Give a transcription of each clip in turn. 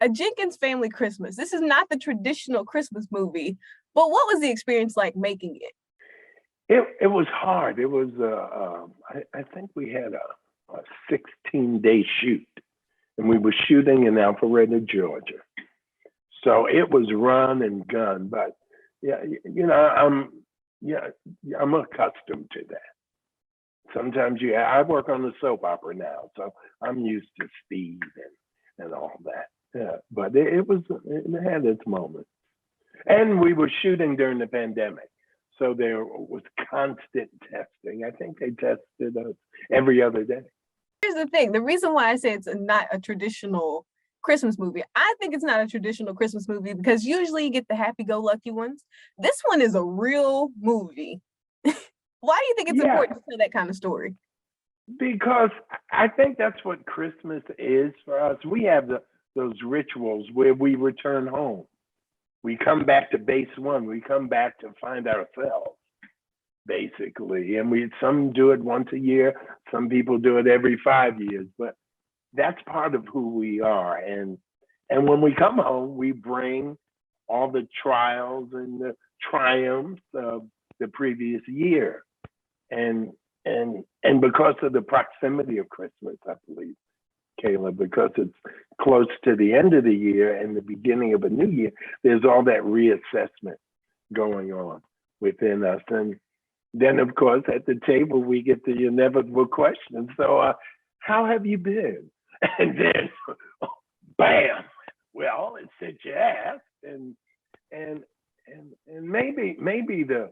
A Jenkins Family Christmas. This is not the traditional Christmas movie, but what was the experience like making it? It was hard. It was I think we had a 16-day shoot, and we were shooting in Alpharetta, Georgia. So it was run and gun, but yeah, I'm accustomed to that. Sometimes I work on the soap opera now, so I'm used to speed and all that. Yeah, but it had its moments. And we were shooting during the pandemic. So there was constant testing. I think they tested us every other day. Here's the thing. The reason why I say it's not a traditional Christmas movie, I think it's not a traditional Christmas movie because usually you get the happy-go-lucky ones. This one is a real movie. Why do you think it's important to tell that kind of story? Because I think that's what Christmas is for us. We have those rituals where we return home. We come back to base one. We come back to find ourselves, basically. And some do it once a year. Some people do it every 5 years. But that's part of who we are. And when we come home, we bring all the trials and the triumphs of the previous year. And because of the proximity of Christmas, I believe, Kayla, because it's close to the end of the year and the beginning of a new year, there's all that reassessment going on within us. And then, of course, at the table, we get the inevitable question. So, how have you been? And then, bam, well, it's since you asked. And maybe the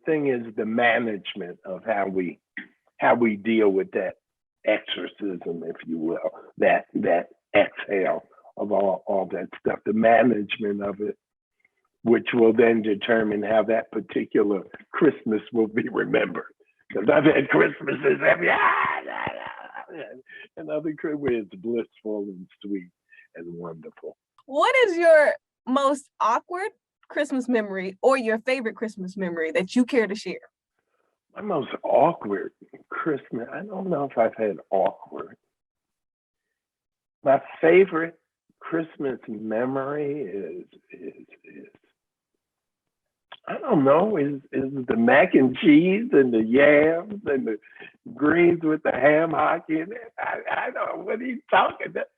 thing is the management of how we deal with that exorcism, if you will, that exhale of all that stuff, the management of it, which will then determine how that particular Christmas will be remembered. Because I've had Christmases and other Christmas, it's blissful and sweet and wonderful. What is your most awkward Christmas memory or your favorite Christmas memory that you care to share? My most awkward Christmas, I don't know if I've had awkward. My favorite Christmas memory is I don't know, is the mac and cheese and the yams and the greens with the ham hock in it. I don't know what he's talking about.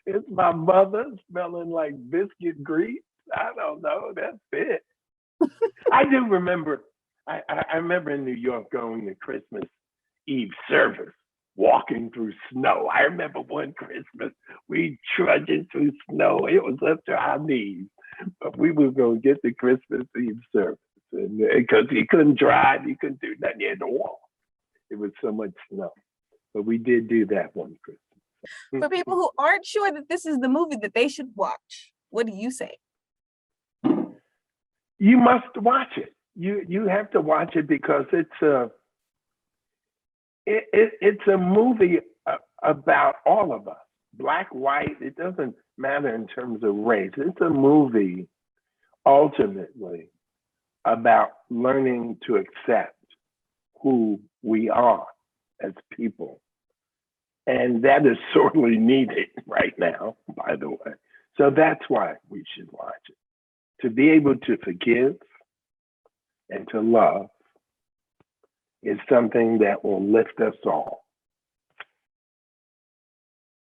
It's my mother smelling like biscuit grease. I don't know, that's it. I do remember, I remember in New York going to Christmas Eve service, walking through snow. I remember one Christmas, we trudging through snow. It was up to our knees, but we were going to get the Christmas Eve service. And because you couldn't drive, you couldn't do nothing, you had to walk. It was so much snow. But we did do that one Christmas. For people who aren't sure that this is the movie that they should watch, what do you say? You must watch it. You have to watch it because it's a movie about all of us, black, white. It doesn't matter in terms of race. It's a movie ultimately about learning to accept who we are as people. And that is sorely needed right now, by the way. So that's why we should watch it. To be able to forgive and to love is something that will lift us all.